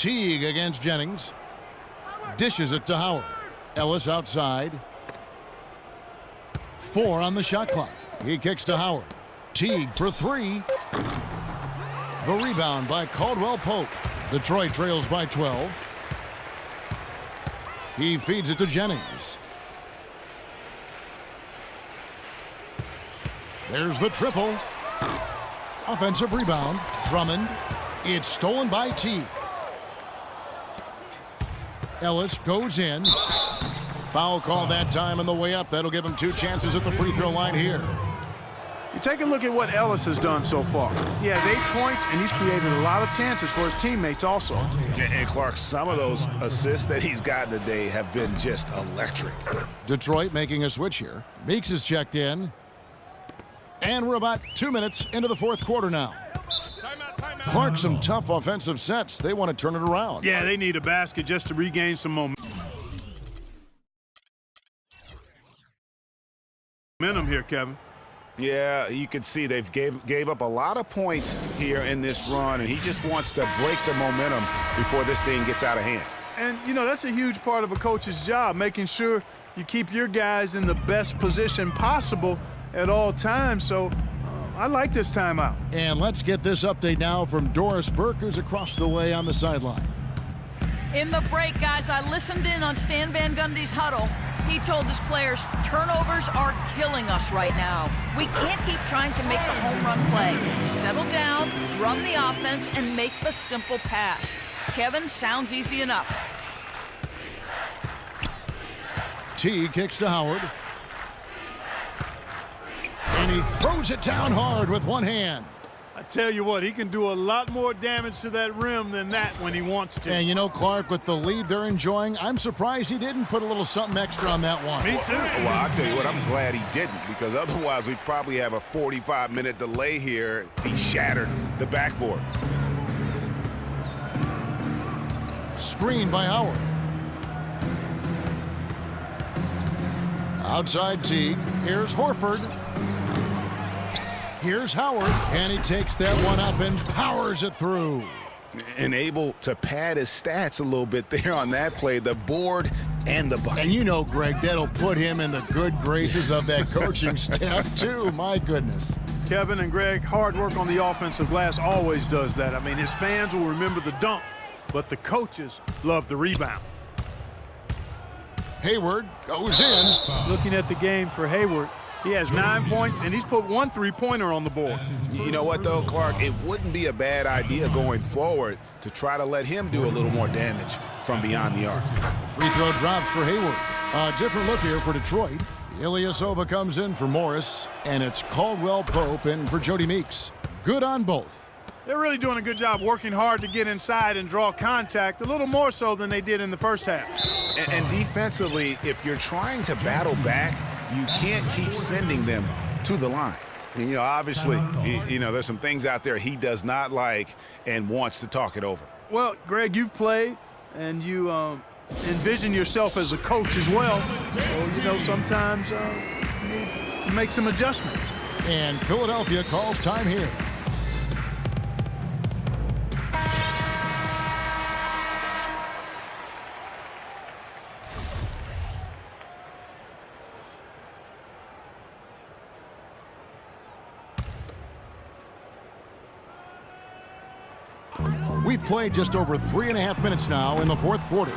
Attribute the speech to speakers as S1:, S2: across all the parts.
S1: Teague against Jennings. Dishes it to Howard. Ellis outside. 4 on the shot clock. He kicks to Howard. Teague for 3. The rebound by Caldwell Pope. Detroit trails by 12. He feeds it to Jennings. There's the triple. Offensive rebound. Drummond. It's stolen by Teague. Ellis goes in. Foul call that time on the way up. That'll give him 2 chances at the free throw line here.
S2: You take a look at what Ellis has done so far. He has 8 points, and he's created a lot of chances for his teammates also.
S3: And Clark, some of those assists that he's gotten today have been just electric.
S1: Detroit making a switch here. Meeks is checked in. And we're about 2 minutes into the fourth quarter now. Clark, some tough offensive sets. They want to turn it around.
S2: Yeah, they need a basket just to regain some momentum here, Kevin.
S3: Yeah, you can see they've gave up a lot of points here in this run, and he just wants to break the momentum before this thing gets out of hand.
S2: And, you know, that's a huge part of a coach's job, making sure you keep your guys in the best position possible at all times. So I like this timeout.
S1: And let's get this update now from Doris Burke, who's across the way on the sideline.
S4: In the break, guys, I listened in on Stan Van Gundy's huddle. He told his players, turnovers are killing us right now. We can't keep trying to make the home run play. Settle down, run the offense, and make the simple pass. Kevin, sounds easy enough.
S1: T kicks to Howard. And he throws it down hard with one hand.
S2: I tell you what, he can do a lot more damage to that rim than that when he wants to.
S1: And you know, Clark, with the lead they're enjoying, I'm surprised he didn't put a little something extra on that one.
S2: Me too.
S3: Well, I'll tell you what, I'm glad he didn't, because otherwise we'd probably have a 45-minute delay here if he shattered the backboard.
S1: Screen by Howard. Outside Teague. Here's Horford. Here's Howard, and he takes that one up and powers it through.
S3: And able to pad his stats a little bit there on that play, the board and the bucket.
S1: And you know, Greg, that'll put him in the good graces of that coaching staff, too. My goodness.
S2: Kevin and Greg, hard work on the offensive glass always does that. I mean, his fans will remember the dunk, but the coaches love the rebound.
S1: Hayward goes in.
S2: Looking at the game for Hayward, he has 9 points, and he's put 1 3-pointer on the board.
S3: You know what, though, Clark? It wouldn't be a bad idea going forward to try to let him do a little more damage from beyond the arc.
S1: Free throw drops for Hayward. A different look here for Detroit. Ilyasova comes in for Morris, and it's Caldwell Pope in for Jody Meeks. Good on both.
S2: They're really doing a good job working hard to get inside and draw contact, a little more so than they did in the first half.
S3: And defensively, if you're trying to battle back, you can't keep sending them to the line. And, you know, obviously, you know, there's some things out there he does not like and wants to talk it over.
S2: Well, Greg, you've played, and you envision yourself as a coach as well. So, you know, sometimes you need to make some adjustments.
S1: And Philadelphia calls time here. We've played just over 3.5 minutes now in the fourth quarter.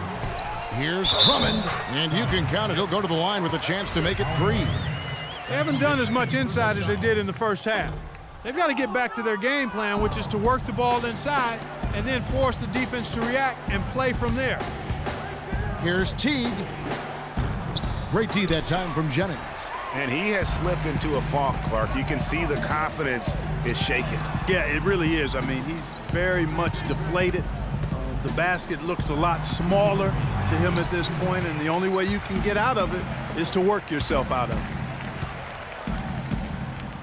S1: Here's Drummond, and you can count it. He'll go to the line with a chance to make it 3.
S2: They haven't done as much inside as they did in the first half. They've got to get back to their game plan, which is to work the ball inside and then force the defense to react and play from there.
S1: Here's Teague. Great D that time from Jennings.
S3: And he has slipped into a funk, Clark. You can see the confidence is shaken.
S2: Yeah, it really is. I mean, he's very much deflated. The basket looks a lot smaller to him at this point, and the only way you can get out of it is to work yourself out of it.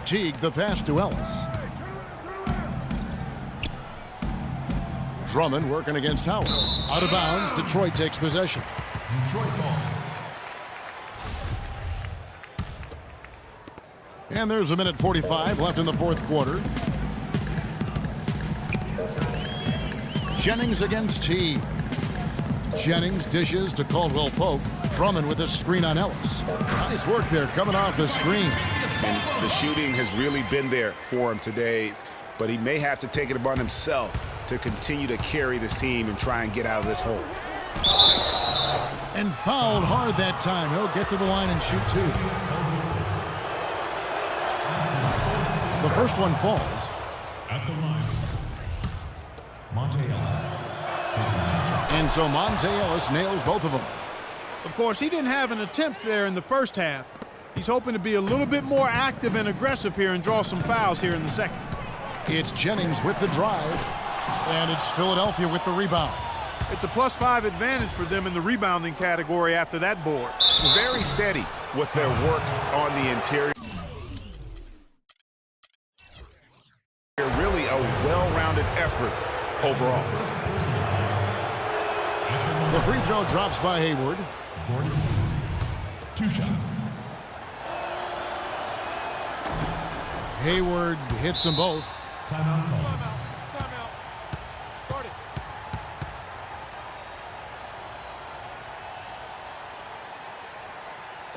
S1: Teague, the pass to Ellis. Drummond working against Howard. Out of bounds, Detroit takes possession. Detroit ball. And there's a minute 45 left in the fourth quarter. Jennings against T. Jennings dishes to Caldwell Pope. Drummond with a screen on Ellis. Nice work there coming off the screen.
S3: And the shooting has really been there for him today, but he may have to take it upon himself to continue to carry this team and try and get out of this hole.
S1: And fouled hard that time. He'll get to the line and shoot two. The first one falls.
S5: At the line, Monte Ellis.
S1: And so Monte Ellis nails both of them.
S2: Of course, he didn't have an attempt there in the first half. He's hoping to be a little bit more active and aggressive here and draw some fouls here in the second.
S1: It's Jennings with the drive. And it's Philadelphia with the rebound.
S2: It's a +5 advantage for them in the rebounding category after that board.
S3: Very steady with their work on the interior. Really a well-rounded effort overall.
S1: The free throw drops by Hayward.
S5: Gordon, 2 shots.
S1: Hayward hits them both.
S5: Timeout call.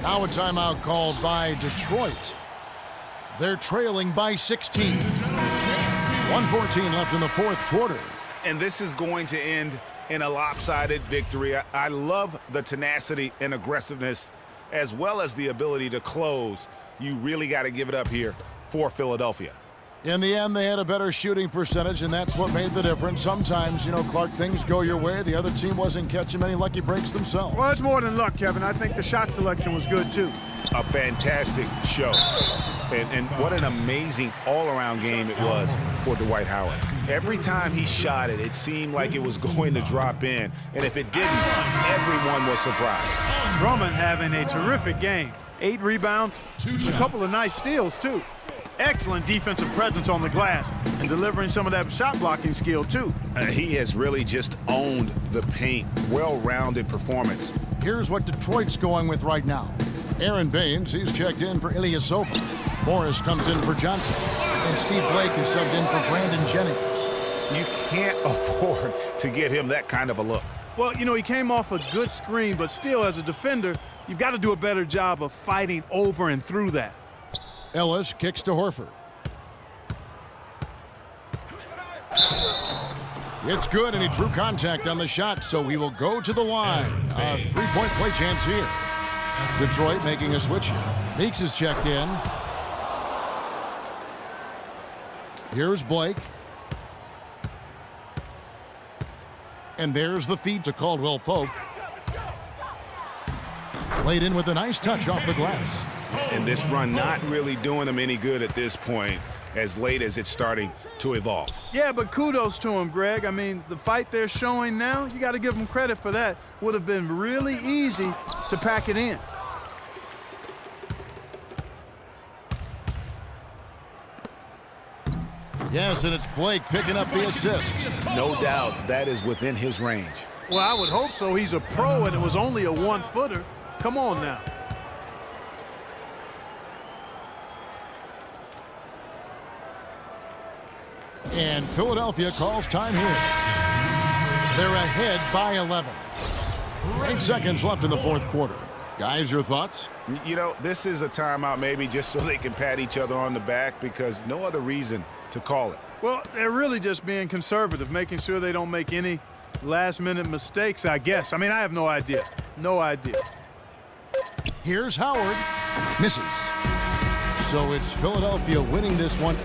S1: Now a timeout called by Detroit. They're trailing by 16. 1:14 left in the fourth quarter.
S3: And this is going to end in a lopsided victory. I love the tenacity and aggressiveness as well as the ability to close. You really got to give it up here for Philadelphia.
S1: In the end, they had a better shooting percentage, and that's what made the difference. Sometimes, Clark, things go your way. The other team wasn't catching many lucky breaks themselves.
S2: Well, it's more than luck, Kevin. I think the shot selection was good, too.
S3: A fantastic show. And what an amazing all-around game it was for Dwight Howard. Every time he shot it, it seemed like it was going to drop in. And if it didn't, everyone was surprised.
S2: Drummond having a terrific game. 8 rebounds, a couple of nice steals, too. Excellent defensive presence on the glass and delivering some of that shot blocking skill, too.
S3: He has really just owned the paint. Well-rounded performance.
S1: Here's what Detroit's going with right now. Aaron Baines, he's checked in for Ilyasova. Morris comes in for Johnson. And Steve Blake is subbed in for Brandon Jennings.
S3: You can't afford to get him that kind of a look.
S2: Well, he came off a good screen, but still, as a defender, you've got to do a better job of fighting over and through that.
S1: Ellis kicks to Horford. It's good, and he drew contact on the shot, so he will go to the line. A three-point play chance here. Detroit making a switch here. Meeks is checked in. Here's Blake. And there's the feed to Caldwell Pope. Played in with a nice touch off the glass.
S3: And this run not really doing them any good at this point, as late as it's starting to evolve.
S2: Yeah, but kudos to him, Greg. I mean, the fight they're showing now, you got to give them credit for that. Would have been really easy to pack it in.
S1: Yes, and it's Blake picking up the assist.
S3: No doubt that is within his range.
S2: Well, I would hope so. He's a pro, and it was only a 1-footer. Come on now.
S1: And Philadelphia calls time here. They're ahead by 11. 8 seconds left in the fourth quarter. Guys, your thoughts?
S3: This is a timeout maybe just so they can pat each other on the back because no other reason to call it.
S2: Well, they're really just being conservative, making sure they don't make any last-minute mistakes, I guess. I mean, I have no idea. No idea.
S1: Here's Howard. Misses. So it's Philadelphia winning this one.